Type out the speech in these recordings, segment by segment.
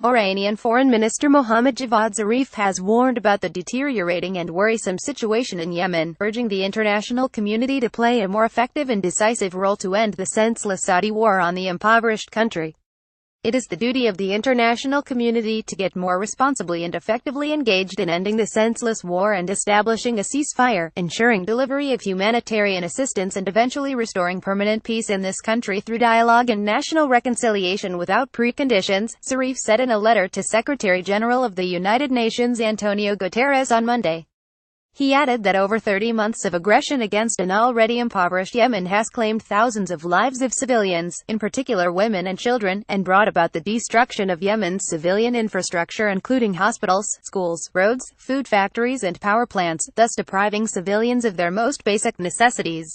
Iranian Foreign Minister Mohammad Zarif has warned about the deteriorating and worrisome situation in Yemen, urging the international community to play a more effective and decisive role to end the senseless Saudi war on the impoverished country. It is the duty of the international community to get more responsibly and effectively engaged in ending the senseless war and establishing a ceasefire, ensuring delivery of humanitarian assistance and eventually restoring permanent peace in this country through dialogue and national reconciliation without preconditions, Zarif said in a letter to Secretary-General of the United Nations Antonio Guterres on Monday. He added that over 30 months of aggression against an already impoverished Yemen has claimed thousands of lives of civilians, in particular women and children, and brought about the destruction of Yemen's civilian infrastructure including hospitals, schools, roads, food factories and power plants, thus depriving civilians of their most basic necessities.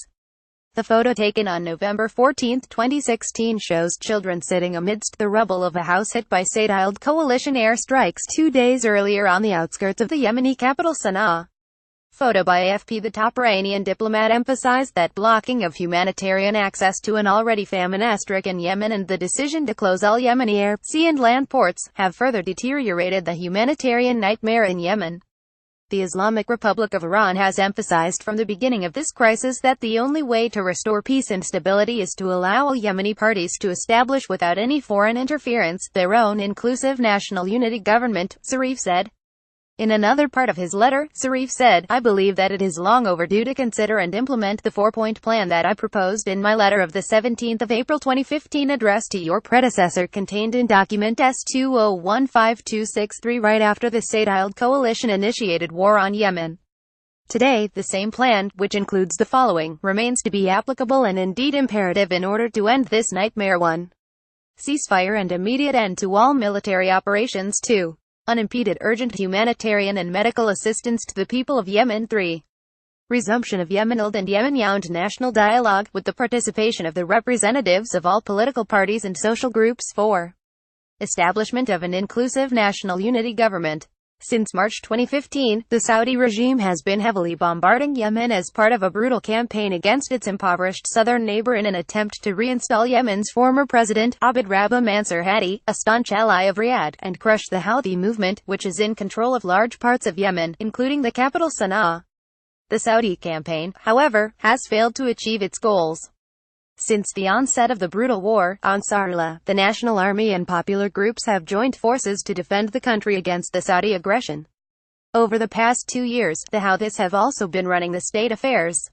The photo taken on November 14, 2016 shows children sitting amidst the rubble of a house hit by Saudi coalition airstrikes 2 days earlier on the outskirts of the Yemeni capital Sana'a. Photo by AFP. The top Iranian diplomat emphasized that blocking of humanitarian access to an already famine-stricken Yemen and the decision to close all Yemeni air, sea and land ports, have further deteriorated the humanitarian nightmare in Yemen. The Islamic Republic of Iran has emphasized from the beginning of this crisis that the only way to restore peace and stability is to allow all Yemeni parties to establish without any foreign interference their own inclusive national unity government, Zarif said. In another part of his letter, Zarif said, "I believe that it is long overdue to consider and implement the four-point plan that I proposed in my letter of the 17th of April 2015 addressed to your predecessor contained in document S20152663 right after the Saudi coalition-initiated war on Yemen. Today, the same plan, which includes the following, remains to be applicable and indeed imperative in order to end this nightmare. 1. Ceasefire and immediate end to all military operations. 2. Unimpeded urgent humanitarian and medical assistance to the people of Yemen. 3. Resumption of yemenUs and yemenUs national dialogue, with the participation of the representatives of all political parties and social groups. 4. Establishment of an inclusive national unity government. Since March 2015, the Saudi regime has been heavily bombarding Yemen as part of a brutal campaign against its impoverished southern neighbor in an attempt to reinstall Yemen's former president, Abd Rabbuh Mansur Hadi, a staunch ally of Riyadh, and crush the Houthi movement, which is in control of large parts of Yemen, including the capital Sana'a. The Saudi campaign, however, has failed to achieve its goals. Since the onset of the brutal war, Ansarullah, the national army and popular groups have joined forces to defend the country against the Saudi aggression. Over the past 2 years, the Houthis have also been running the state affairs.